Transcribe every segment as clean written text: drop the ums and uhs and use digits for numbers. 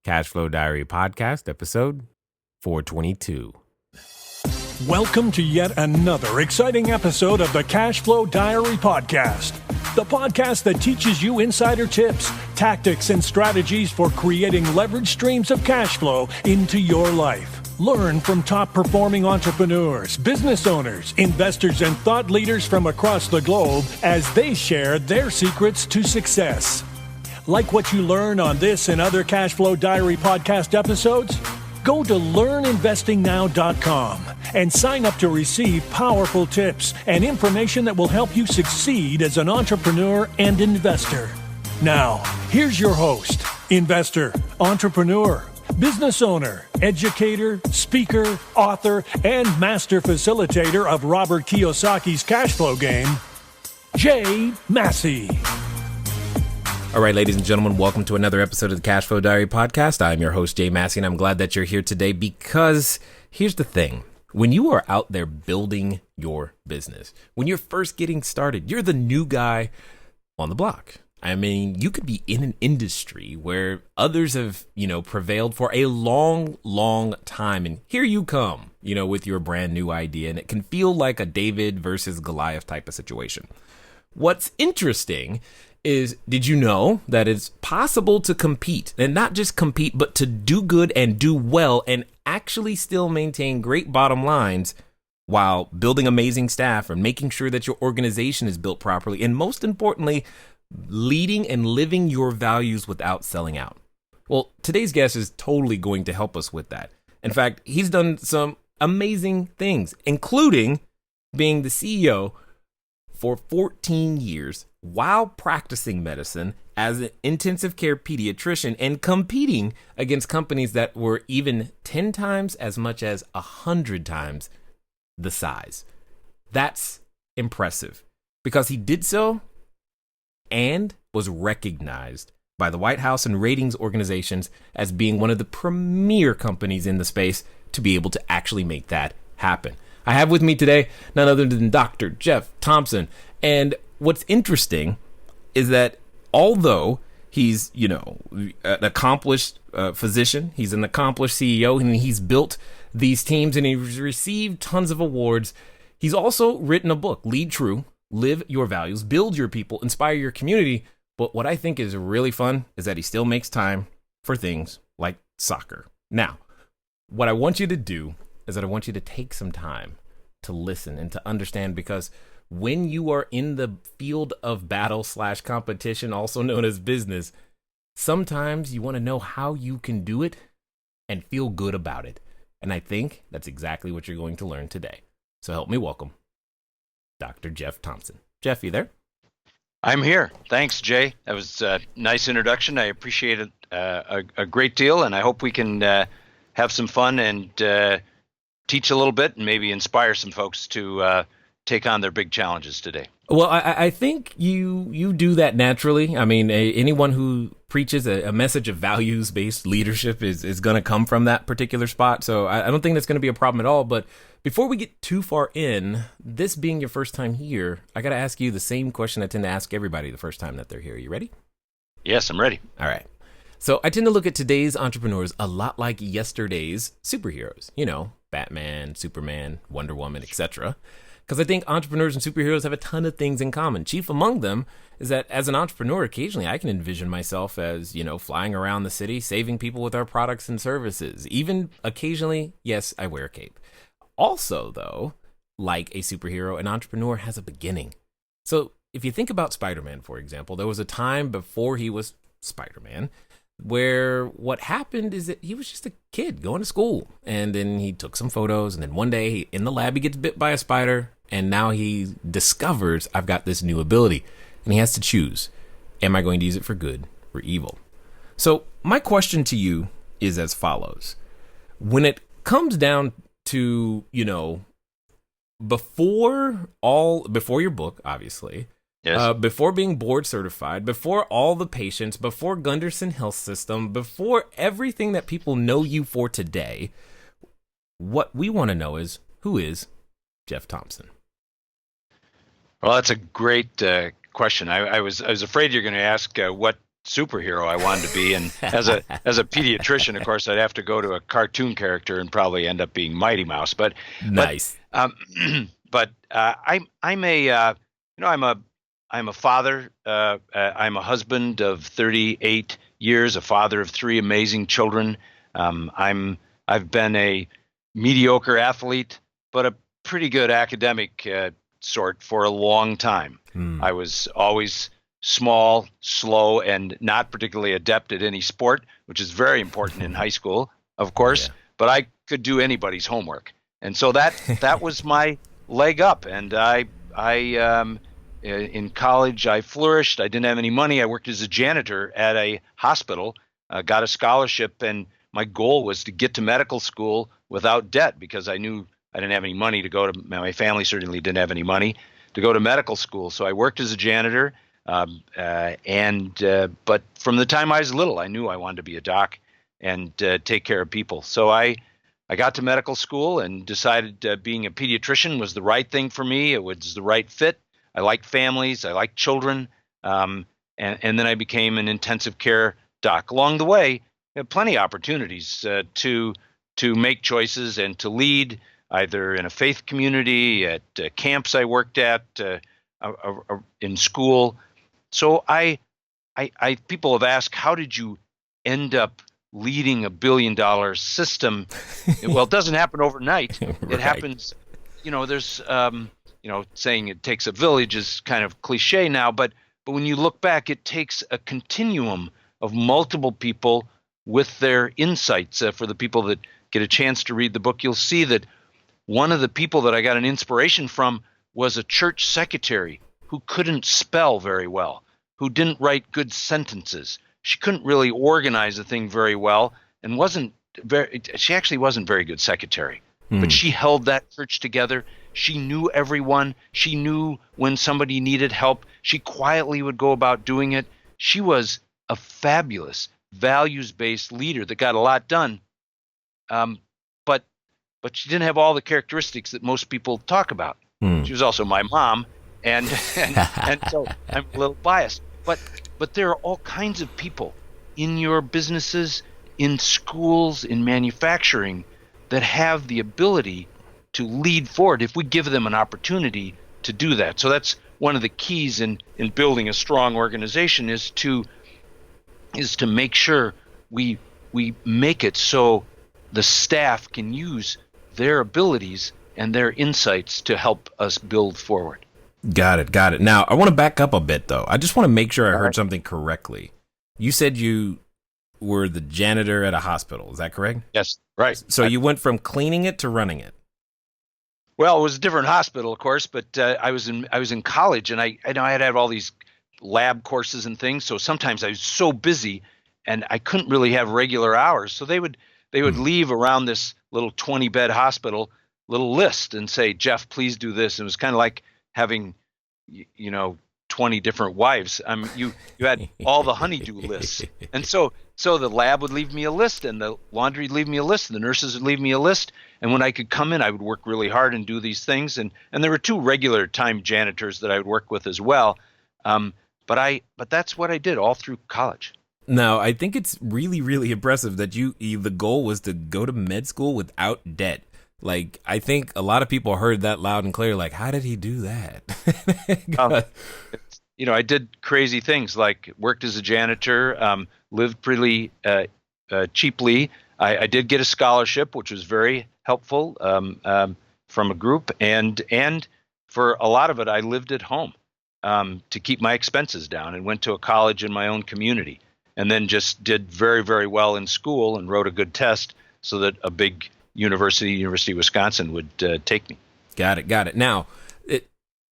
Cashflow Diary podcast, episode 422. Welcome to yet another exciting episode of the Cashflow Diary podcast, the podcast that teaches you insider tips, tactics, and strategies for creating leverage streams of cash flow into your life. Learn from top-performing entrepreneurs, business owners, investors, and thought leaders from across the globe as they share their secrets to success. Like what you learn on this and other Cashflow Diary podcast episodes? Go to learninvestingnow.com and sign up to receive powerful tips and information that will help you succeed as an entrepreneur and investor. Now, here's your host, investor, entrepreneur, business owner, educator, speaker, author, and master facilitator of Robert Kiyosaki's cash flow game, Jay Massey. All right, ladies and gentlemen, welcome to another episode of the Cashflow Diary podcast. I'm your host, Jay Massey, and I'm glad that you're here today because here's the thing. When you are out there building your business, when you're first getting started, you're the new guy on the block. I mean, you could be in an industry where others have, prevailed for a long, long time. And here you come, with your brand new idea. And it can feel like a David versus Goliath type of situation. What's interesting is, did you know that it's possible to compete, and not just compete, but to do good and do well and actually still maintain great bottom lines while building amazing staff and making sure that your organization is built properly, and most importantly, leading and living your values without selling out? Well, today's guest is totally going to help us with that. In fact, he's done some amazing things, including being the CEO for 14 years while practicing medicine as an intensive care pediatrician and competing against companies that were even 10 times as much as 100 times the size. That's impressive because he did so and was recognized by the White House and ratings organizations as being one of the premier companies in the space to be able to actually make that happen. I have with me today none other than Dr. Jeff Thompson. And what's interesting is that although he's, an accomplished physician, he's an accomplished CEO, and he's built these teams and he's received tons of awards, he's also written a book, Lead True, Live Your Values, Build Your People, Inspire Your Community. But what I think is really fun is that he still makes time for things like soccer. Now, what I want you to do is that I want you to take some time to listen and to understand, because when you are in the field of battle / competition, also known as business, sometimes you want to know how you can do it and feel good about it. And I think that's exactly what you're going to learn today. So help me welcome Dr. Jeff Thompson. Jeff, you there? I'm here. Thanks, Jay. That was a nice introduction. I appreciate it a great deal, and I hope we can have some fun and teach a little bit and maybe inspire some folks to take on their big challenges today. Well, I think you do that naturally. I mean, anyone who preaches a message of values-based leadership is going to come from that particular spot. So I don't think that's going to be a problem at all. But before we get too far in, this being your first time here, I got to ask you the same question I tend to ask everybody the first time that they're here. You ready? Yes, I'm ready. All right. So I tend to look at today's entrepreneurs a lot like yesterday's superheroes. Batman, Superman, Wonder Woman, etc. Because I think entrepreneurs and superheroes have a ton of things in common. Chief among them is that as an entrepreneur, occasionally I can envision myself as, flying around the city, saving people with our products and services. Even occasionally, yes, I wear a cape. Also, though, like a superhero, an entrepreneur has a beginning. So if you think about Spider-Man, for example, there was a time before he was Spider-Man where what happened is that he was just a kid going to school, and then he took some photos, and then one day in the lab he gets bit by a spider, and now he discovers, I've got this new ability, and he has to choose, am I going to use it for good or evil? So my question to you is as follows. When it comes down to, before your book, obviously, yes, before being board certified, before all the patients, before Gundersen Health System, before everything that people know you for today, what we want to know is, who is Jeff Thompson? Well, that's a great question. I was afraid you're going to ask what superhero I wanted to be. And as a pediatrician, of course, I'd have to go to a cartoon character and probably end up being Mighty Mouse. Nice. I'm a father. I'm a husband of 38 years, a father of 3 amazing children. I've been a mediocre athlete, but a pretty good academic sort for a long time. I was always small, slow, and not particularly adept at any sport, which is very important in high school, of course. Yeah. But I could do anybody's homework, and so that was my leg up. And in college, I flourished. I didn't have any money. I worked as a janitor at a hospital, got a scholarship, and my goal was to get to medical school without debt, because I knew I didn't have any money to go to. My family certainly didn't have any money to go to medical school. So I worked as a janitor, but from the time I was little, I knew I wanted to be a doc and take care of people. So I got to medical school and decided being a pediatrician was the right thing for me. It was the right fit. I liked families. I liked children. And then I became an intensive care doc. Along the way, I had plenty of opportunities to make choices and to lead, either in a faith community, at camps I worked at, in school. So people have asked, how did you end up leading $1 billion system? Well, it doesn't happen overnight. Right. It happens, there's, saying it takes a village is kind of cliche now, but when you look back, it takes a continuum of multiple people with their insights. For the people that get a chance to read the book, you'll see that one of the people that I got an inspiration from was a church secretary who couldn't spell very well, who didn't write good sentences. She couldn't really organize a thing very well, and she actually wasn't very good secretary. But she held that church together. She knew everyone. She knew when somebody needed help. She quietly would go about doing it. She was a fabulous values-based leader that got a lot done. But she didn't have all the characteristics that most people talk about. She was also my mom, and so I'm a little biased. But there are all kinds of people in your businesses, in schools, in manufacturing, that have the ability to lead forward if we give them an opportunity to do that. So that's one of the keys in building a strong organization, is to make sure we make it so the staff can use their abilities and their insights to help us build forward. Got it. Now, I want to back up a bit, though. I just want to make sure I heard something correctly. You said you were the janitor at a hospital. Is that correct? Yes, right. So you went from cleaning it to running it. Well, it was a different hospital, of course, but I was in college, and I know I had to have all these lab courses and things. So sometimes I was so busy, and I couldn't really have regular hours. So they would leave around this little 20-bed hospital little list and say, Jeff, please do this. And it was kind of like having, 20 different wives. You had all the honeydew lists. And so the lab would leave me a list, and the laundry would leave me a list, and the nurses would leave me a list. And when I could come in, I would work really hard and do these things. And there were 2 regular time janitors that I would work with as well. But that's what I did all through college. Now, I think it's really, really impressive that the goal was to go to med school without debt. Like, I think a lot of people heard that loud and clear, like, how did he do that? I did crazy things, like worked as a janitor, lived pretty cheaply. I did get a scholarship, which was very helpful from a group. And for a lot of it, I lived at home to keep my expenses down, and went to a college in my own community, and then just did very, very well in school and wrote a good test so that a big University of Wisconsin would take me. Got it. Now,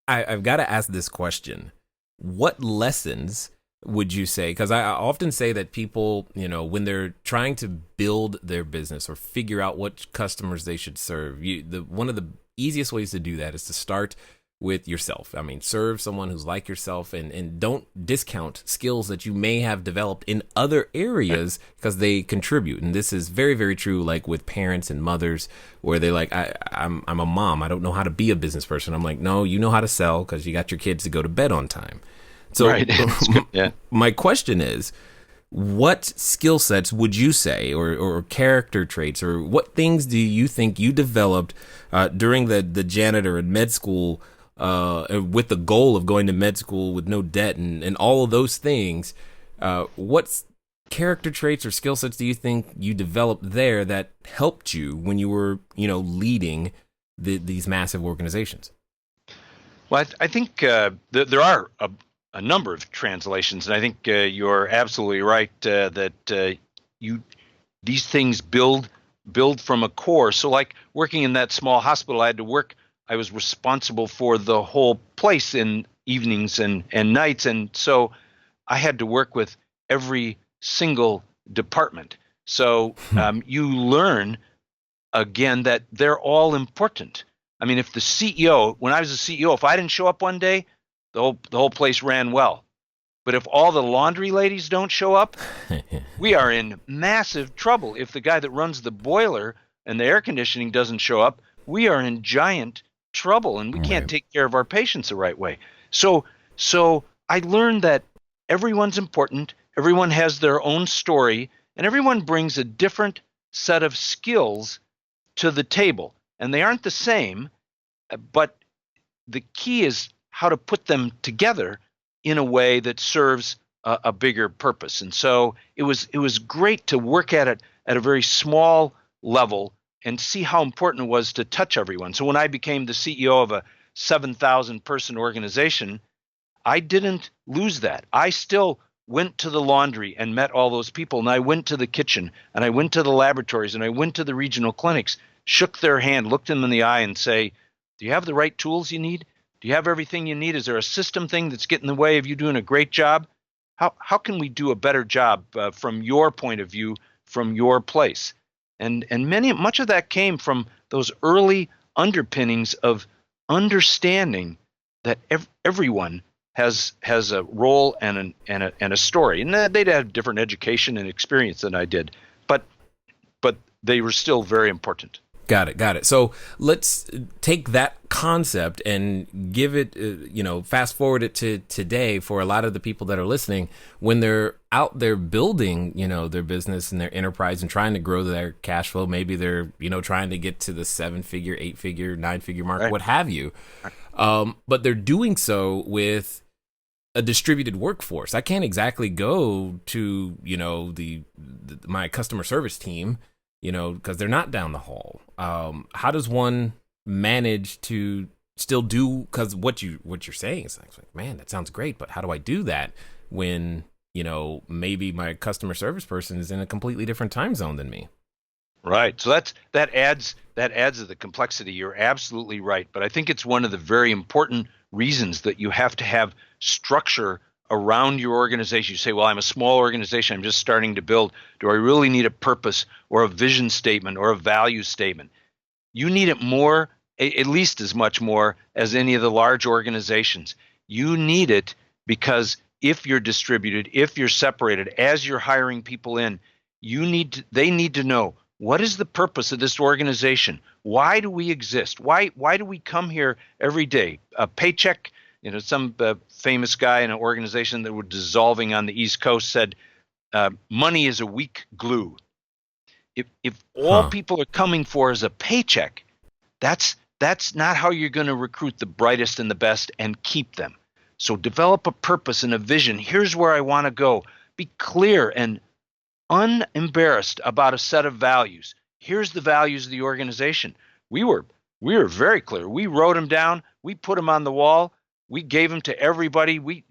I've got to ask this question. What lessons would you say? Because I often say that people, when they're trying to build their business or figure out what customers they should serve, one of the easiest ways to do that is to start with yourself. I mean, serve someone who's like yourself, and don't discount skills that you may have developed in other areas because they contribute. And this is very, very true, like with parents and mothers, where they're like, I'm a mom. I don't know how to be a business person. I'm like, no, you know how to sell because you got your kids to go to bed on time. So Right. That's good. Yeah. my question is, what skill sets would you say, or character traits, or what things do you think you developed during the janitor and med school, with the goal of going to med school with no debt and all of those things? What character traits or skill sets do you think you developed there that helped you when you were, leading these massive organizations? Well, I think there are a number of translations, and I think you're absolutely right that these things build from a core. So, like working in that small hospital, I was responsible for the whole place in evenings and nights, and so I had to work with every single department. So you learn again that they're all important. I mean, if the CEO, when I was a CEO, if I didn't show up one day, the whole place ran well. But if all the laundry ladies don't show up, we are in massive trouble. If the guy that runs the boiler and the air conditioning doesn't show up, we are in giant trouble, and we can't take care of our patients the right way. So I learned that everyone's important, everyone has their own story, and everyone brings a different set of skills to the table. And they aren't the same, but the key is how to put them together in a way that serves a bigger purpose. And so it was great to work at it at a very small level and see how important it was to touch everyone. So when I became the CEO of a 7,000 person organization, I didn't lose that. I still went to the laundry and met all those people, and I went to the kitchen, and I went to the laboratories, and I went to the regional clinics, shook their hand, looked them in the eye, and say, do you have the right tools you need? Do you have everything you need? Is there a system thing that's getting in the way of you doing a great job? How can we do a better job from your point of view, from your place? And much of that came from those early underpinnings of understanding that everyone has a role and a story, and they'd had different education and experience than I did, but they were still very important. Got it. So let's take that concept and give it, fast forward it to today for a lot of the people that are listening when they're out there building, their business and their enterprise and trying to grow their cash flow. Maybe they're, trying to get to the 7-figure, 8-figure, 9-figure mark, right, what have you. But they're doing so with a distributed workforce. I can't exactly go to, my customer service team, because they're not down the hall. How does one manage to still do? Because what you're saying is like, man, that sounds great, but how do I do that when maybe my customer service person is in a completely different time zone than me? Right. So that adds to the complexity. You're absolutely right, but I think it's one of the very important reasons that you have to have structure around your organization. You say, well, I'm a small organization, I'm just starting to build. Do I really need a purpose or a vision statement or a value statement? You need it more, at least as much more as any of the large organizations. You need it because if you're distributed, if you're separated, as you're hiring people in, they need to know, what is the purpose of this organization? Why do we exist? Why do we come here every day? A paycheck. Some famous guy in an organization that was dissolving on the East Coast said, money is a weak glue. If all people are coming for is a paycheck, that's not how you're going to recruit the brightest and the best and keep them. So develop a purpose and a vision. Here's where I want to go. Be clear and unembarrassed about a set of values. Here's the values of the organization. We were very clear. We wrote them down. We put them on the wall. We gave them to everybody.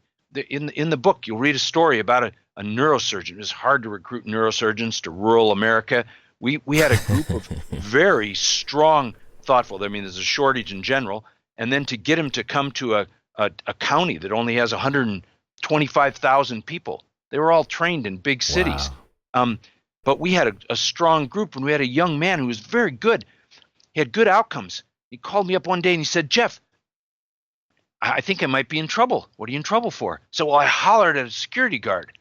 In the book, you'll read a story about a neurosurgeon. It was hard to recruit neurosurgeons to rural America. We had a group of very strong, thoughtful. I mean, there's a shortage in general, and then to get them to come to a county that only has 125,000 people. They were all trained in big cities. Wow. But we had a strong group, and we had a young man who was very good. He had good outcomes. He called me up one day and he said, Jeff, I think I might be in trouble. What are you in trouble for? So I hollered at a security guard.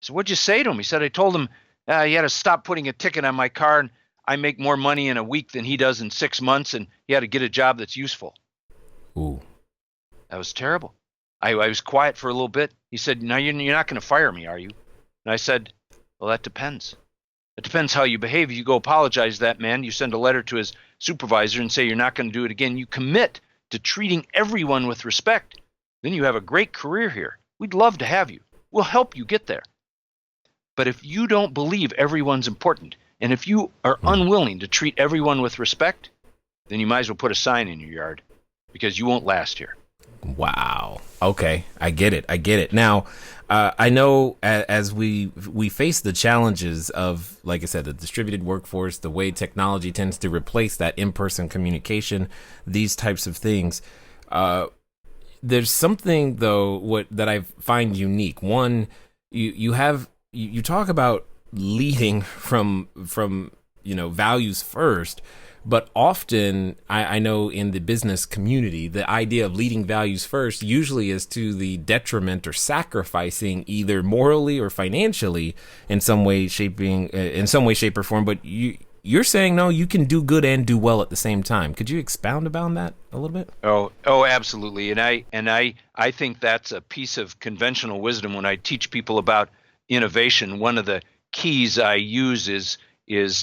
So what'd you say to him? He said, I told him he had to stop putting a ticket on my car, and I make more money in a week than he does in 6 months, and he had to get a job that's useful. Ooh. That was terrible. I was quiet for a little bit. He said, "No, you're not going to fire me, are you?" And I said, "Well, that depends. It depends how you behave. You go apologize to that man. You send a letter to his supervisor and say you're not going to do it again. You commit to treating everyone with respect. Then you have a great career here. We'd love to have you. We'll help you get there. But if you don't believe everyone's important, and if you are unwilling to treat everyone with respect, then you might as well put a sign in your yard, because you won't last here." Wow. Okay. I get it. Now, I know as we face the challenges of, like I said, the distributed workforce, the way technology tends to replace that in-person communication, these types of things, there's something though that I find unique. One, you talk about leading from values first. But often, I know in the business community, the idea of leading values first usually is to the detriment or sacrificing either morally or financially in some way, shape, or form. But you're saying, no, you can do good and do well at the same time. Could you expound upon that a little bit? Oh, absolutely. And I think that's a piece of conventional wisdom. When I teach people about innovation, one of the keys I use is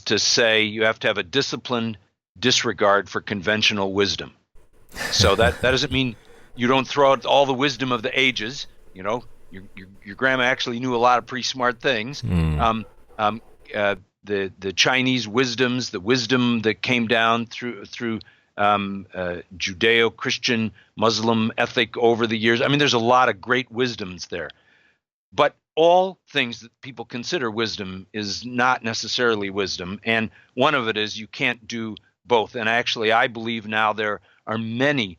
to say you have to have a disciplined disregard for conventional wisdom. So that doesn't mean you don't throw out all the wisdom of the ages. Your grandma actually knew a lot of pretty smart things. The Chinese wisdoms, the wisdom that came down through Judeo-Christian Muslim ethic over the years. I mean, there's a lot of great wisdoms there. But all things that people consider wisdom is not necessarily wisdom. And one of it is you can't do both. And actually, I believe now there are many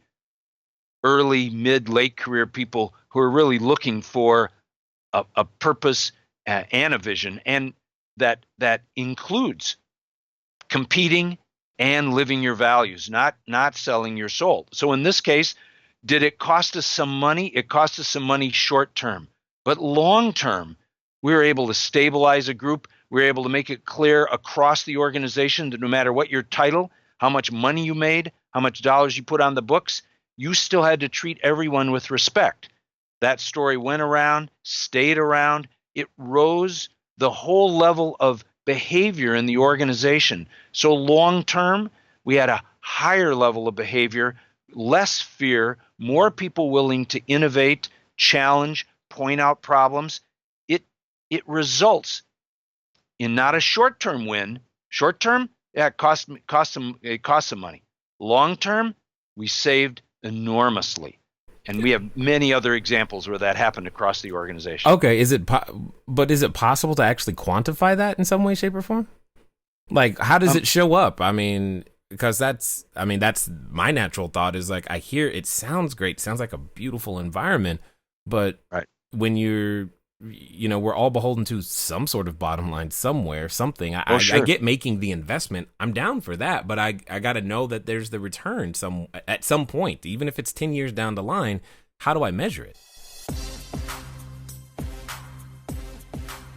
early, mid, late career people who are really looking for a purpose and a vision, and that includes competing and living your values, not selling your soul. So in this case, did it cost us some money? It cost us some money short term, but long term, we were able to stabilize a group. We were able to make it clear across the organization that no matter what your title, how much money you made, how much dollars you put on the books, you still had to treat everyone with respect. That story went around, stayed around. It rose the whole level of behavior in the organization. So long term, we had a higher level of behavior, less fear, more people willing to innovate, challenge, point out problems. It results in not a short-term win. Short-term, yeah, it cost some money. Long-term, we saved enormously. And we have many other examples where that happened across the organization. Okay, is it possible to actually quantify that in some way, shape, or form? Like, how does it show up? I mean, because that's my natural thought is like, I hear it sounds great, sounds like a beautiful environment, but right. When we're all beholden to some sort of bottom line somewhere, something. Sure. I get making the investment. I'm down for that, but I got to know that there's the return at some point, even if it's 10 years down the line. How do I measure it?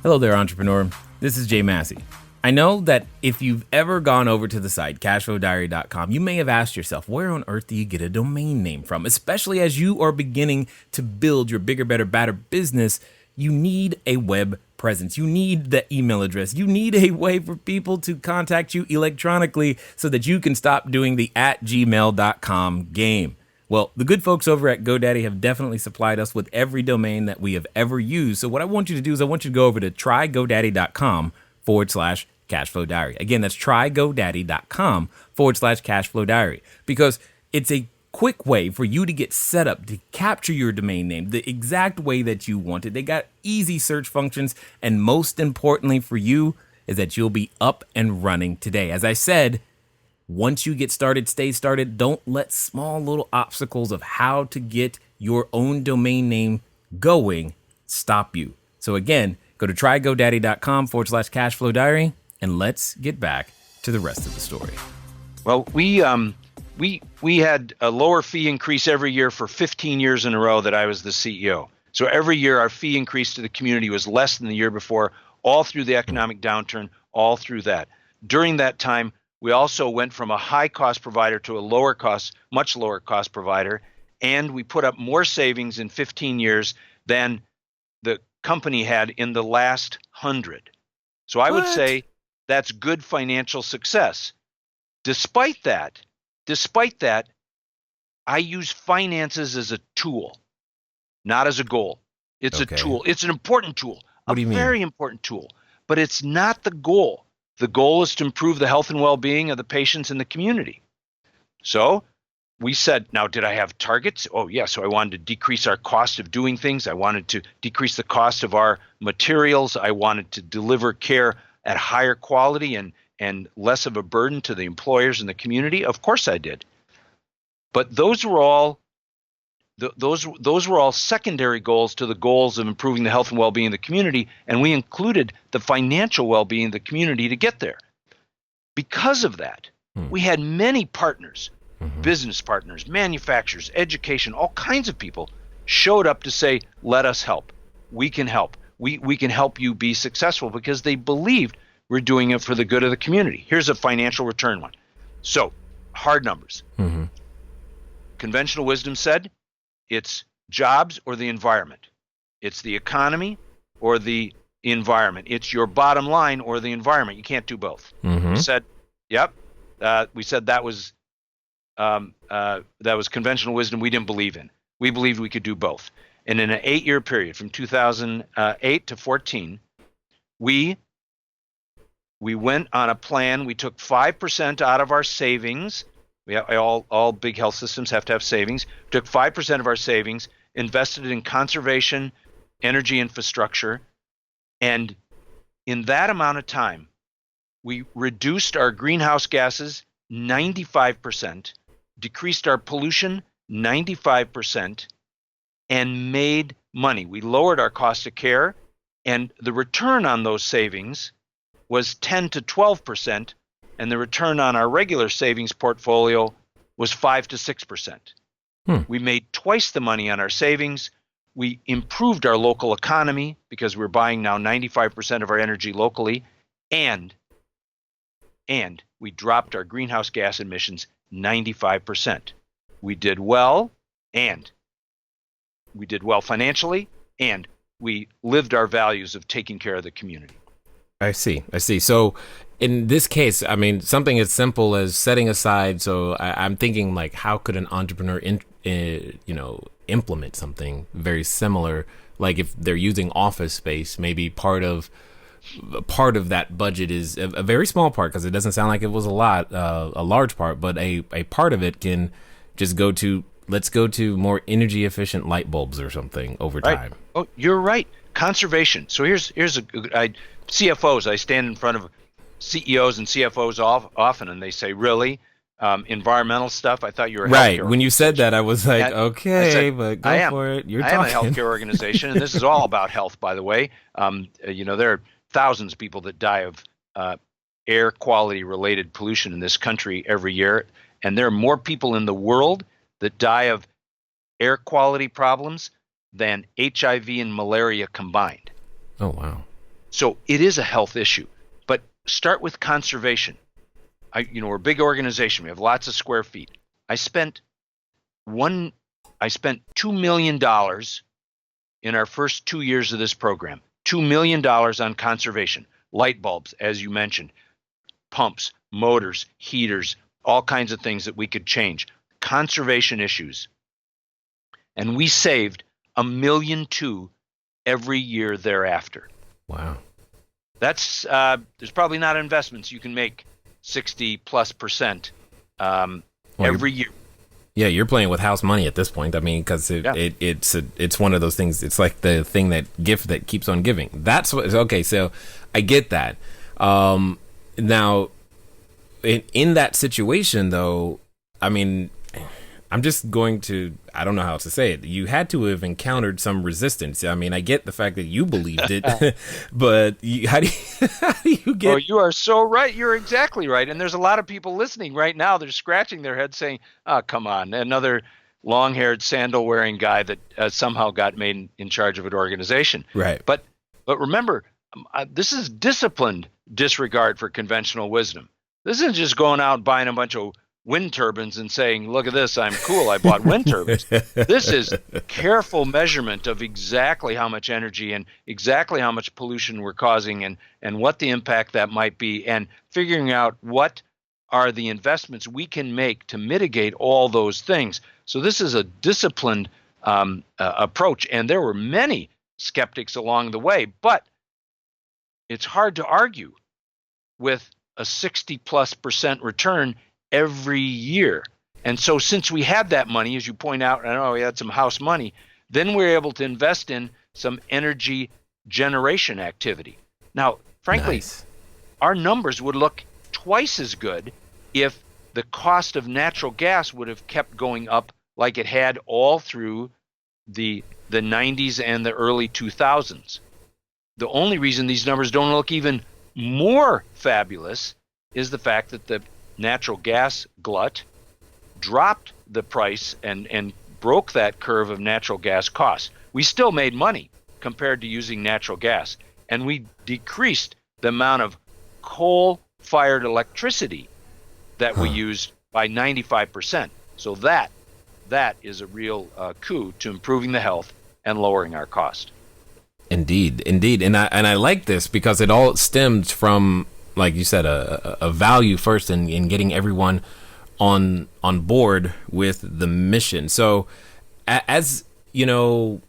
Hello there, entrepreneur. This is Jay Massey. I know that if you've ever gone over to the site, cashflowdiary.com, you may have asked yourself, where on earth do you get a domain name from? Especially as you are beginning to build your bigger, better, badder business, you need a web presence. You need the email address. You need a way for people to contact you electronically so that you can stop doing the @gmail.com game. Well, the good folks over at GoDaddy have definitely supplied us with every domain that we have ever used. So what I want you to do is I want you to go over to trygodaddy.com/Cashflow Diary. Again, that's trygodaddy.com/Cashflow Diary, because it's a quick way for you to get set up to capture your domain name the exact way that you want it. They got easy search functions, and most importantly for you is that you'll be up and running today. As I said, once you get started, stay started. Don't let small little obstacles of how to get your own domain name going stop you. So again, go to trygodaddy.com/Cashflow Diary, and let's get back to the rest of the story. Well, we had a lower fee increase every year for 15 years in a row that I was the CEO. So every year our fee increase to the community was less than the year before, all through the economic downturn, all through that. During that time, we also went from a high cost provider to a much lower cost provider. and we put up more savings in 15 years than the company had in the last 100. So I would say that's good financial success. Despite that, I use finances as a tool, not as a goal. It's a tool. It's an important tool, What do you mean? very important tool, but it's not the goal. The goal is to improve the health and well-being of the patients in the community. So we said, now, did I have targets? Oh, yeah. So I wanted to decrease our cost of doing things. I wanted to decrease the cost of our materials. I wanted to deliver care at higher quality and less of a burden to the employers and the community. Of course I did. But those were all secondary goals to the goals of improving the health and well-being of the community, and we included the financial well-being of the community to get there. Because of that, we had many partners, business partners, manufacturers, education, all kinds of people showed up to say, let us help. We can help. We can help you be successful, because they believed we're doing it for the good of the community. Here's a financial return one. So, hard numbers. Conventional wisdom said, it's jobs or the environment. It's the economy or the environment. It's your bottom line or the environment. You can't do both. We said, yep. We said that was conventional wisdom we didn't believe in. We believed we could do both. And in an 8-year period, from 2008 to 14, we went on a plan. We took 5% out of our savings. All big health systems have to have savings. We took 5% of our savings, invested it in conservation, energy infrastructure, and in that amount of time, we reduced our greenhouse gases 95%, decreased our pollution 95%, and made money. We lowered our cost of care, and the return on those savings was 10 to 12%, and the return on our regular savings portfolio was 5 to 6%. We made twice the money on our savings. We improved our local economy because we're buying now 95% of our energy locally, and we dropped our greenhouse gas emissions 95%. We did well, and we did well financially, and we lived our values of taking care of the community. I see. So in this case, I mean, something as simple as setting aside. So I'm thinking, like, how could an entrepreneur, implement something very similar? Like, if they're using office space, maybe part of that budget is a very small part, because it doesn't sound like it was a large part, but a part of it can just go to, let's go to more energy efficient light bulbs or something over time. Oh, you're right. Conservation. So here's CFOs. I stand in front of CEOs and CFOs often, and they say, "Really, environmental stuff? I thought you were a right." Healthcare When you said that, I was like, I "Okay, but go for it." I am a healthcare organization, and this is all about health, by the way. There are thousands of people that die of air quality related pollution in this country every year, and there are more people in the world that die of air quality problems than HIV and malaria combined. Oh, wow. So it is a health issue, but start with conservation. We're a big organization. We have lots of square feet. I spent $2 million in our first 2 years of this program. $2 million on conservation, light bulbs, as you mentioned, pumps, motors, heaters, all kinds of things that we could change, conservation issues. And we saved $1.2 million every year thereafter. Wow. That's there's probably not investments you can make 60+% every year. Yeah, you're playing with house money at this point. I mean, because it's one of those things. It's like the thing, that gift that keeps on giving. That's what. Okay, so I get that. Now, in that situation, though, I mean, I'm just going to, I don't know how to say it. You had to have encountered some resistance. I mean, I get the fact that you believed it, but how do you get? Oh, you are so right. You're exactly right. And there's a lot of people listening right now. They're scratching their head saying, oh, come on, another long-haired sandal-wearing guy that somehow got made in charge of an organization. Right. But remember, this is disciplined disregard for conventional wisdom. This isn't just going out and buying a bunch of wind turbines and saying, look at this, I'm cool, I bought wind turbines. This is careful measurement of exactly how much energy and exactly how much pollution we're causing and what the impact that might be, and figuring out what are the investments we can make to mitigate all those things. So this is a disciplined approach, and there were many skeptics along the way, but it's hard to argue with a 60+% return every year. And so since we had that money, as you point out, I know we had some house money, then we were able to invest in some energy generation activity. Now, frankly, Nice. our numbers would look twice as good if the cost of natural gas would have kept going up like it had all through the 90s and the early 2000s. The only reason these numbers don't look even more fabulous is the fact that the natural gas glut dropped the price and broke that curve of natural gas costs. We still made money compared to using natural gas, and we decreased the amount of coal-fired electricity that we used by 95%. So that is a real coup to improving the health and lowering our cost. Indeed, and I like this because it all stems from, like you said, a value first in getting everyone on board with the mission. So, as you know,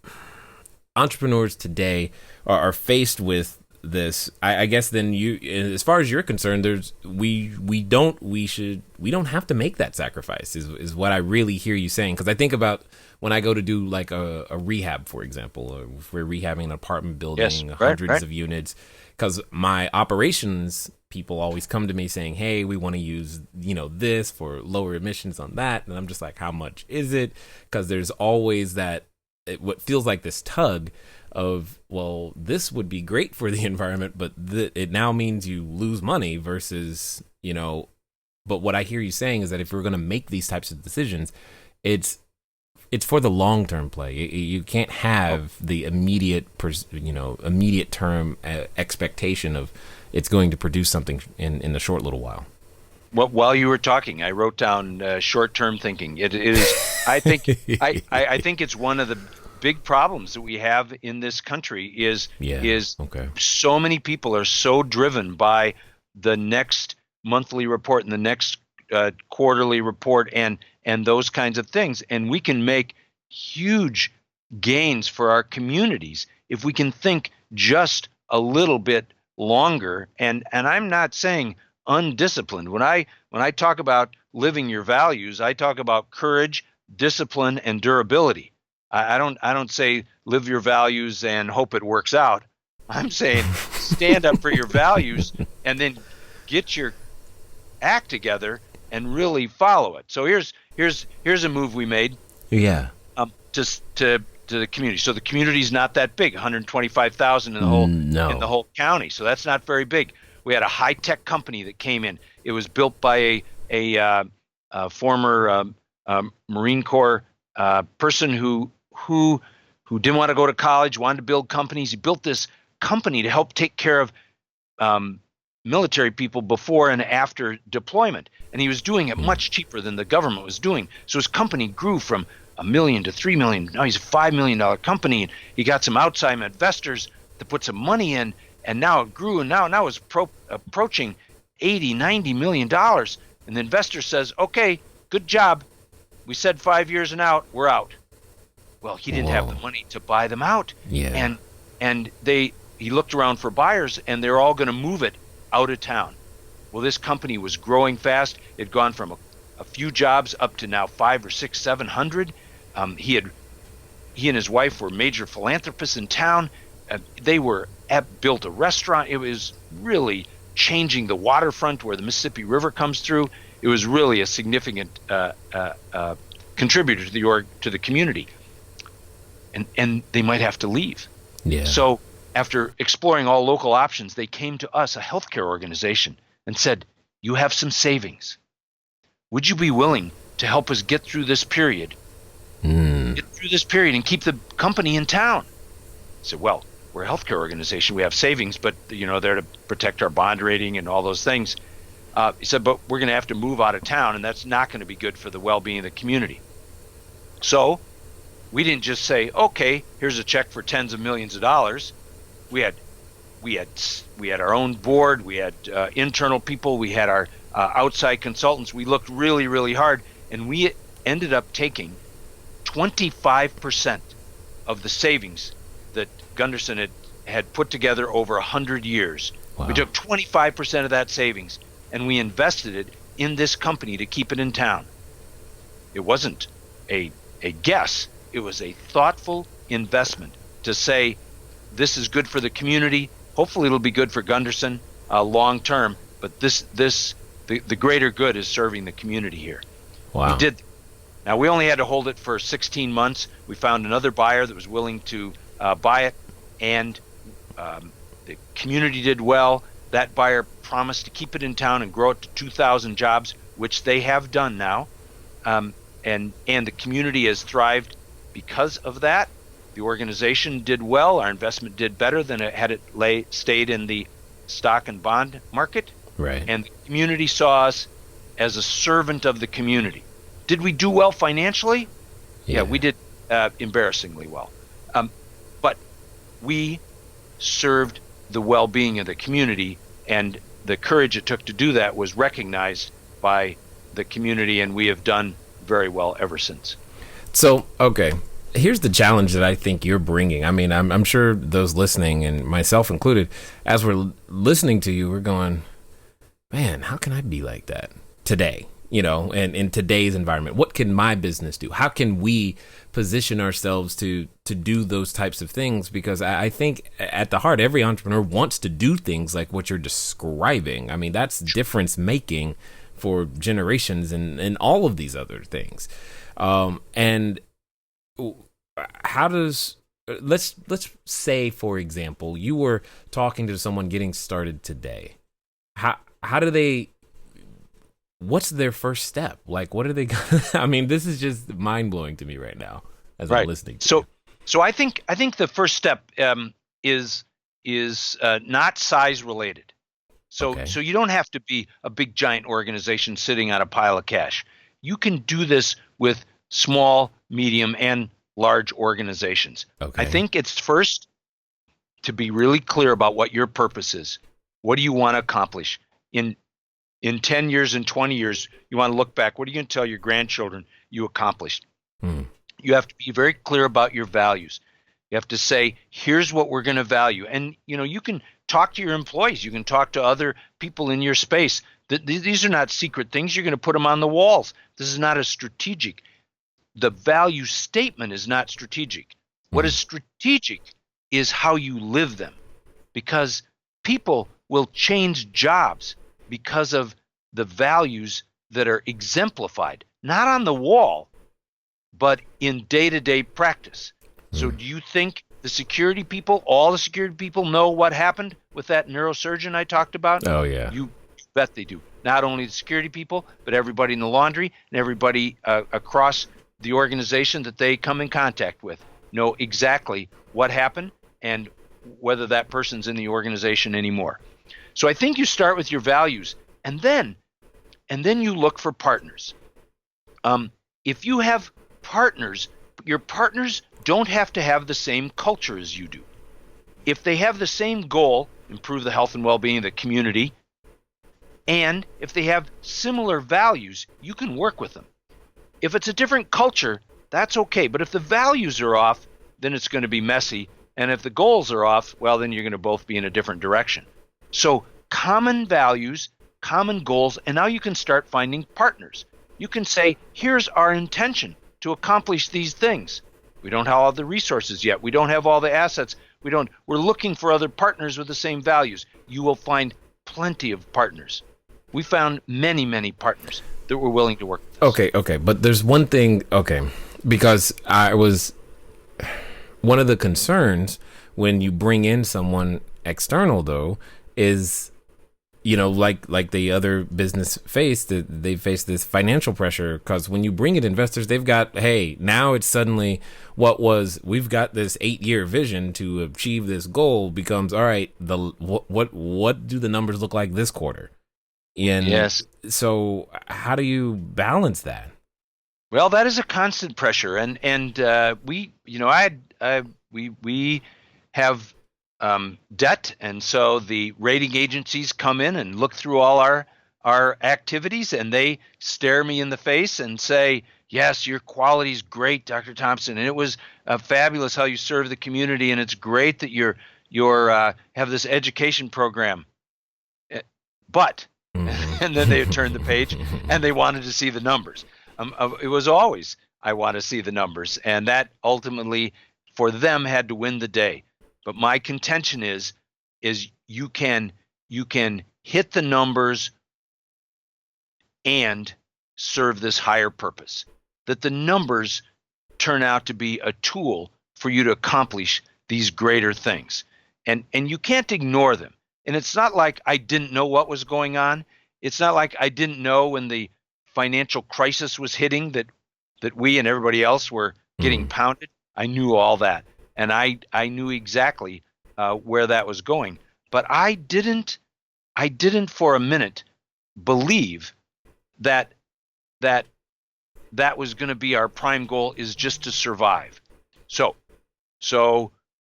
entrepreneurs today are faced with this. I guess then as far as you're concerned, we don't have to make that sacrifice. Is what I really hear you saying, because I think about when I go to do like a rehab, for example, or if we're rehabbing an apartment building, Yes, hundreds of units, because my operations people always come to me saying, hey, we want to use, this for lower emissions on that. And I'm just like, how much is it? Because there's always what feels like this tug of, well, this would be great for the environment, but it now means you lose money versus, but what I hear you saying is that if we're going to make these types of decisions, it's for the long-term play. You can't have the immediate term expectation of it's going to produce something in a short little while. Well, while you were talking, I wrote down short-term thinking. It is. I think. I think it's one of the big problems that we have in this country is so many people are so driven by the next monthly report and the next quarterly report and those kinds of things. And we can make huge gains for our communities if we can think just a little bit longer. And I'm not saying undisciplined. When I talk about living your values, I talk about courage, discipline, and durability. I don't say live your values and hope it works out. I'm saying stand up for your values and then get your act together and really follow it. So here's a move we made. Yeah. To the community. So the community's not that big, 125,000 in the whole county. So that's not very big. We had a high-tech company that came in. It was built by a former Marine Corps person who didn't want to go to college, wanted to build companies. He built this company to help take care of military people before and after deployment. And he was doing it much cheaper than the government was doing. So his company grew from $1 million to $3 million. Now he's a $5 million company. And he got some outside investors to put some money in, and now it grew, and now it's approaching $80-90 million. And the investor says, okay, good job. We said 5 years and out, we're out. Well, he didn't have the money to buy them out. Yeah. And he looked around for buyers, and they're all going to move it out of town. Well, this company was growing fast. It had gone from a few jobs up to now 500 or 600, 700. He and his wife were major philanthropists in town. They built a restaurant. It was really changing the waterfront where the Mississippi River comes through. It was really a significant contributor to the community. And they might have to leave. Yeah. So after exploring all local options, they came to us, a healthcare organization, and said, you have some savings. Would you be willing to help us get through this period? Get through this period and keep the company in town? I said, well, we're a healthcare organization. We have savings, but they're to protect our bond rating and all those things. He said, but we're going to have to move out of town, and that's not going to be good for the well-being of the community. So we didn't just say, okay, here's a check for tens of millions of dollars. We had our own board. We had internal people. We had our outside consultants. We looked really, really hard, and we ended up taking 25% of the savings that Gundersen had put together over 100 years. Wow. We took 25% of that savings, and we invested it in this company to keep it in town. It wasn't a guess. It was a thoughtful investment to say, this is good for the community. Hopefully it'll be good for Gundersen long term, but the greater good is serving the community here. Wow. We did. Now, we only had to hold it for 16 months. We found another buyer that was willing to buy it, and the community did well. That buyer promised to keep it in town and grow it to 2,000 jobs, which they have done now. And the community has thrived because of that. The organization did well. Our investment did better than it had it stayed in the stock and bond market. Right. And the community saw us as a servant of the community. Did we do well financially? Yeah, we did embarrassingly well. But we served the well-being of the community, and the courage it took to do that was recognized by the community, and we have done very well ever since. So, okay, here's the challenge that I think you're bringing. I mean, I'm sure those listening, and myself included, as we're listening to you, we're going, man, how can I be like that today? You know, and in today's environment, what can my business do? How can we position ourselves to do those types of things? Because I think at the heart, every entrepreneur wants to do things like what you're describing. I mean, that's difference making for generations and all of these other things. And how does, let's say, for example, you were talking to someone getting started today. How do they, what's their first step? Like, what are they gonna, I mean, this is just mind blowing to me right now as I'm listening to you. So I think the first step is not size related. So you don't have to be a big giant organization sitting on a pile of cash. You can do this with small, medium, and large organizations. Okay. I think it's first to be really clear about what your purpose is. What do you want to accomplish? In 10 years and 20 years, you want to look back. What are you going to tell your grandchildren you accomplished? You have to be very clear about your values. You have to say, here's what we're going to value. And, you can talk to your employees. You can talk to other people in your space. These are not secret things. You're going to put them on the walls. This is not a strategic. The value statement is not strategic. What is strategic is how you live them, because people will change jobs because of the values that are exemplified, not on the wall, but in day-to-day practice. So do you think the security people, all the security people, know what happened with that neurosurgeon I talked about? Oh, yeah. You bet they do. Not only the security people, but everybody in the laundry and everybody across the organization that they come in contact with know exactly what happened and whether that person's in the organization anymore. So I think you start with your values, and then you look for partners. If you have partners, your partners don't have to have the same culture as you do. If they have the same goal, improve the health and well-being of the community, and if they have similar values, you can work with them. If it's a different culture, that's okay. But if the values are off, then it's going to be messy. And if the goals are off, well, then you're going to both be in a different direction. So common values, common goals, and now you can start finding partners. You can say, here's our intention to accomplish these things. We don't have all the resources yet. We don't have all the assets. We're looking for other partners with the same values. You will find plenty of partners. We found many, many partners that were willing to work with us. Okay. But there's one thing, because one of the concerns when you bring in someone external, though, is, like the other business they face this financial pressure, because when you bring in investors, they've got, hey, now it's suddenly we've got this 8-year vision to achieve this goal becomes, all right, what do the numbers look like this quarter? And yes. So how do you balance that? Well, that is a constant pressure, and we, we have debt, and so the rating agencies come in and look through all our activities, and they stare me in the face and say, "Yes, your quality is great, Dr. Thompson, and it was fabulous how you serve the community, and it's great that you're have this education program." But and then they turned the page and they wanted to see the numbers. It was always, I want to see the numbers, and that ultimately for them had to win the day. But my contention is you can hit the numbers and serve this higher purpose. That the numbers turn out to be a tool for you to accomplish these greater things. And you can't ignore them. And it's not like I didn't know what was going on. It's not like I didn't know when the financial crisis was hitting that we and everybody else were getting pounded. I knew all that. And I knew exactly where that was going. But I didn't for a minute believe that was going to be our prime goal, is just to survive. So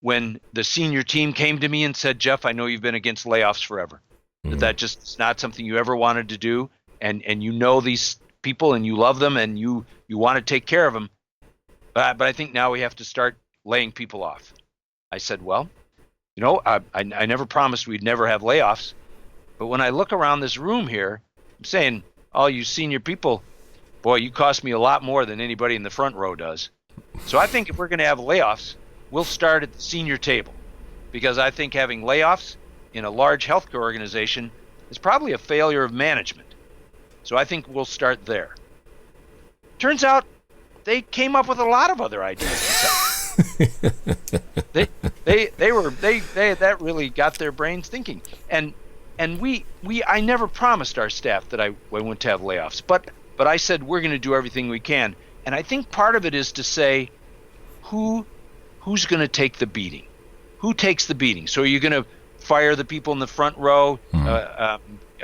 when the senior team came to me and said, "Jeff, I know you've been against layoffs forever. That just is not something you ever wanted to do, and you know these people and you love them and you want to take care of them. But I think now we have to start laying people off." I said, "Well, I never promised we'd never have layoffs. But when I look around this room here, I'm saying, all you senior people, boy, you cost me a lot more than anybody in the front row does. So I think if we're going to have layoffs, we'll start at the senior table, because I think having layoffs in a large healthcare organization is probably a failure of management. So I think we'll start there." Turns out they came up with a lot of other ideas. That really got their brains thinking. And I never promised our staff that I wouldn't have layoffs, but I said we're going to do everything we can. And I think part of it is to say, who's going to take the beating? Who takes the beating? So are you going to fire the people in the front row? Are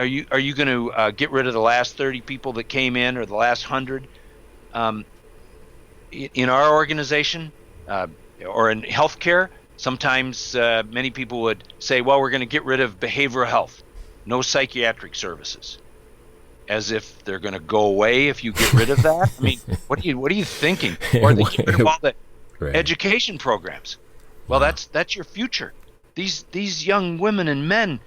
you going to get rid of the last 30 people that came in, or the last 100? In our organization or in healthcare, sometimes many people would say, "Well, we're going to get rid of behavioral health, no psychiatric services," as if they're going to go away if you get rid of that. I mean, what are you thinking? Or they get rid of all the education programs. Well, that's your future. These young women and men,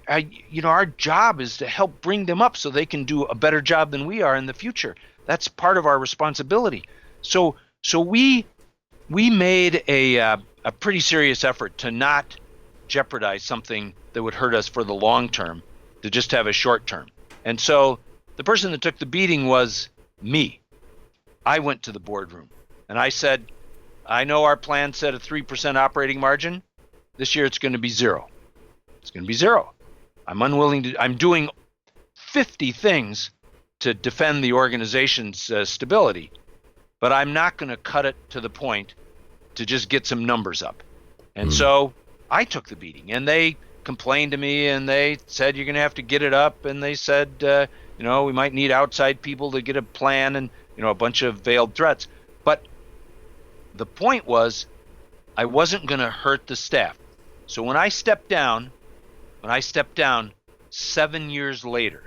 our job is to help bring them up so they can do a better job than we are in the future. That's part of our responsibility. So we made a pretty serious effort to not jeopardize something that would hurt us for the long term, to just have a short term. And so the person that took the beating was me. I went to the boardroom and I said, "I know our plan said a 3% operating margin. This year it's going to be 0. It's going to be 0. I'm doing 50 things to defend the organization's stability, but I'm not going to cut it to the point to just get some numbers up." And so I took the beating, and they complained to me and they said, "You're going to have to get it up." And they said, we might need outside people to get a plan, and, a bunch of veiled threats. But the point was, I wasn't going to hurt the staff. So when I stepped down 7 years later,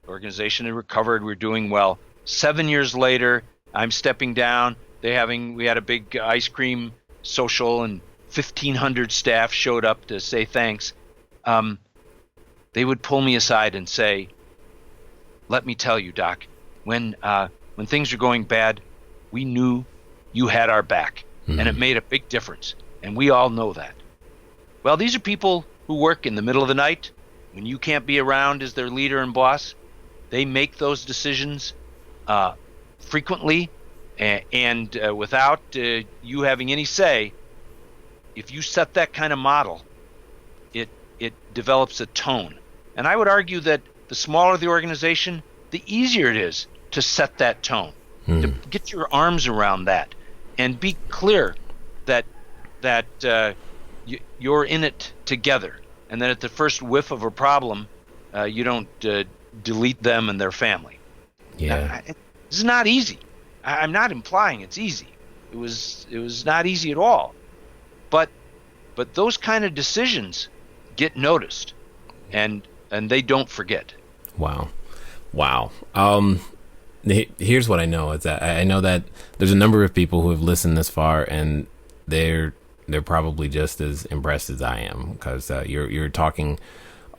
the organization had recovered, we were doing well. 7 years later, I'm stepping down. We had a big ice cream social, and 1,500 staff showed up to say thanks. They would pull me aside and say, "Let me tell you, Doc, when things are going bad, we knew you had our back, and it made a big difference, and we all know that." Well, these are people who work in the middle of the night when you can't be around as their leader and boss. They make those decisions frequently, and without you having any say. If you set that kind of model, it develops a tone. And I would argue that the smaller the organization, the easier it is to set that tone, to get your arms around that, and be clear that you're in it together, and that at the first whiff of a problem, you don't delete them and their family. Yeah. It's not easy. I'm not implying it's easy. It was not easy at all. But those kind of decisions get noticed, and they don't forget. Wow. Here's what I know is that I know that there's a number of people who have listened this far, and they're probably just as impressed as I am, because you're talking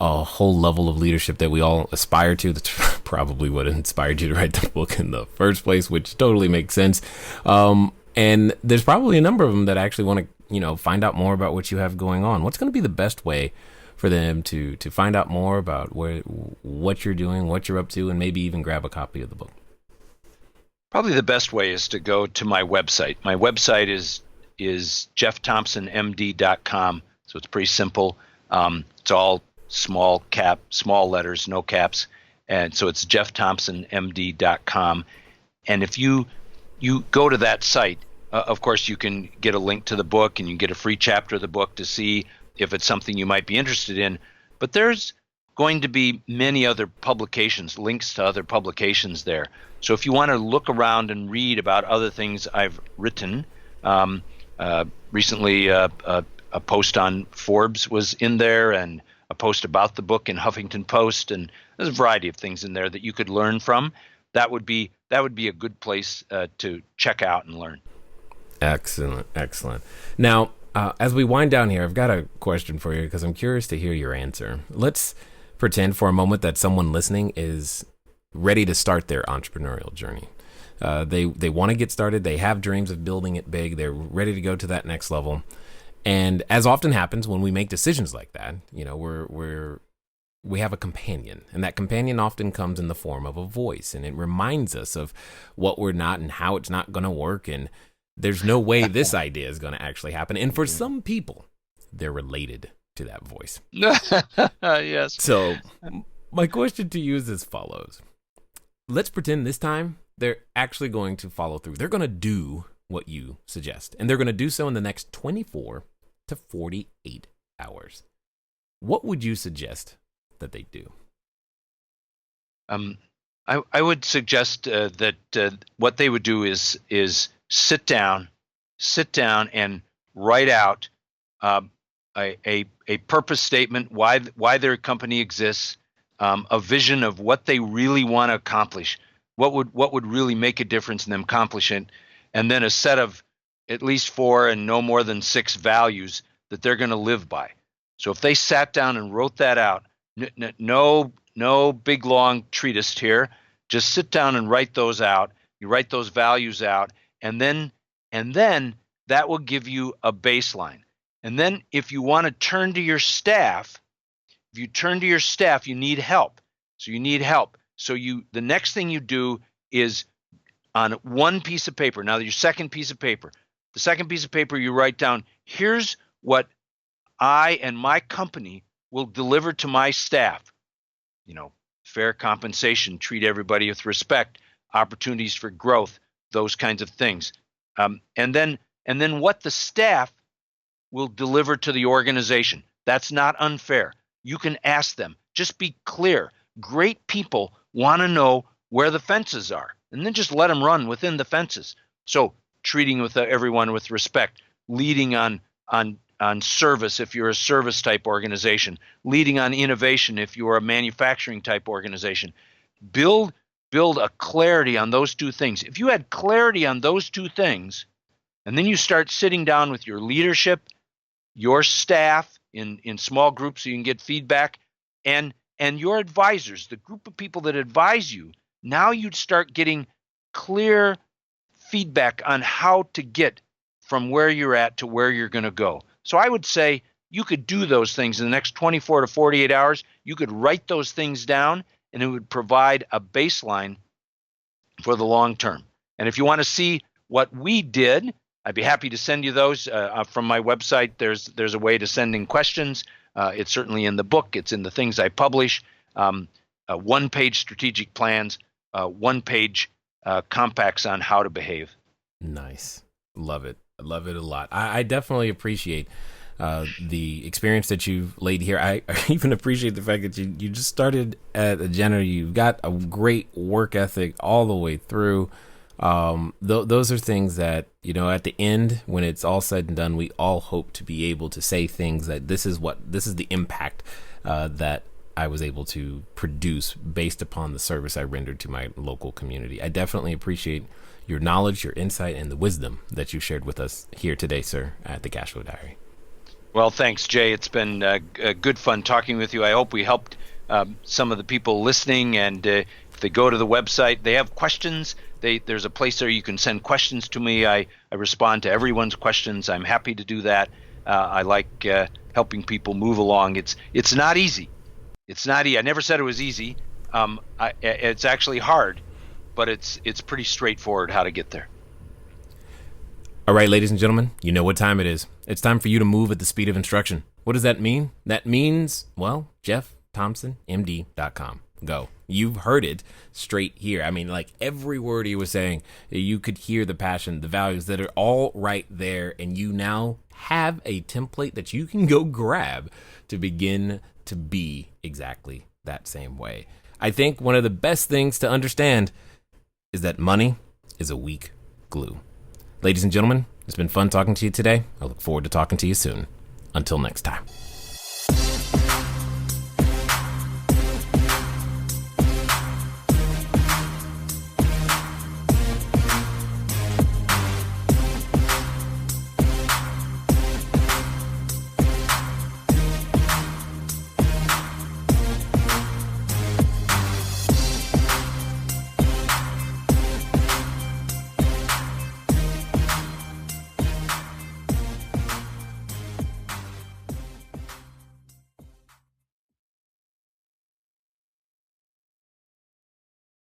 a whole level of leadership that we all aspire to. That's probably what inspired you to write the book in the first place, which totally makes sense. And there's probably a number of them that actually want to, find out more about what you have going on. What's going to be the best way for them to find out more about what you're doing, what you're up to, and maybe even grab a copy of the book? Probably the best way is to go to my website. My website is jeffthompsonmd.com. So it's pretty simple. It's all small letters, no caps. And so it's jeffthompsonmd.com. And if you go to that site, of course, you can get a link to the book, and you can get a free chapter of the book to see if it's something you might be interested in. But there's going to be many other publications, links to other publications there. So if you want to look around and read about other things I've written, recently a post on Forbes was in there, and a post about the book in Huffington Post, and there's a variety of things in there that you could learn from. That would be a good place to check out and learn. Excellent. Now, as we wind down here, I've got a question for you, because I'm curious to hear your answer. Let's pretend for a moment that someone listening is ready to start their entrepreneurial journey. They want to get started. They have dreams of building it big. They're ready to go to that next level. And as often happens when we make decisions like that, we have a companion, and that companion often comes in the form of a voice, and it reminds us of what we're not and how it's not going to work, and there's no way this idea is going to actually happen. And for some people, they're related to that voice. Yes. So my question to you is as follows. Let's pretend this time they're actually going to follow through. They're going to do what you suggest, and they're going to do so in the next 24 to 48 hours. What would you suggest that they do? I would suggest that what they would do is sit down and write out a purpose statement, why their company exists, a vision of what they really want to accomplish, what would really make a difference in them accomplishing it, and then a set of at least 4 and no more than 6 values that they're going to live by. So if they sat down and wrote that out, no big long treatise here, just sit down and write those out. You write those values out, and then that will give you a baseline. And then if you want to turn to your staff, you need help. So you need help. So the next thing you do is on one piece of paper. Now, your second piece of paper. The second piece of paper, you write down, here's what I and my company will deliver to my staff. Fair compensation, treat everybody with respect, opportunities for growth, those kinds of things. And then what the staff will deliver to the organization. That's not unfair. You can ask them. Just be clear. Great people want to know where the fences are, and then just let them run within the fences. So treating with everyone with respect, leading on service if you're a service type organization, leading on innovation if you're a manufacturing type organization. Build a clarity on those two things. If you had clarity on those two things, and then you start sitting down with your leadership, your staff in small groups so you can get feedback, and your advisors, the group of people that advise you, now you'd start getting clear feedback on how to get from where you're at to where you're going to go. So I would say you could do those things in the next 24 to 48 hours. You could write those things down, and it would provide a baseline for the long term. And if you want to see what we did, I'd be happy to send you those from my website. There's a way to send in questions. It's certainly in the book. It's in the things I publish. One-page strategic plans, one-page compacts on how to behave. Nice. Love it. I love it a lot. I definitely appreciate the experience that you've laid here. I even appreciate the fact that you just started at a general. You've got a great work ethic all the way through. Those are things that, at the end, when it's all said and done, we all hope to be able to say things that this is the impact that I was able to produce based upon the service I rendered to my local community. I definitely appreciate your knowledge, your insight, and the wisdom that you shared with us here today, sir, at the Cashflow Diary. Well, thanks, Jay. It's been good fun talking with you. I hope we helped some of the people listening, and if they go to the website, they have questions. There's a place there you can send questions to me. I respond to everyone's questions. I'm happy to do that. I like helping people move along. It's not easy. It's not easy. I never said it was easy. It's actually hard, but it's pretty straightforward how to get there. All right, ladies and gentlemen, you know what time it is. It's time for you to move at the speed of instruction. What does that mean? That means, well, JeffThompsonMD.com. Go. You've heard it straight here. I mean, like every word he was saying, you could hear the passion, the values that are all right there. And you now have a template that you can go grab to begin to be exactly that same way. I think one of the best things to understand is that money is a weak glue. Ladies and gentlemen, it's been fun talking to you today. I look forward to talking to you soon. Until next time.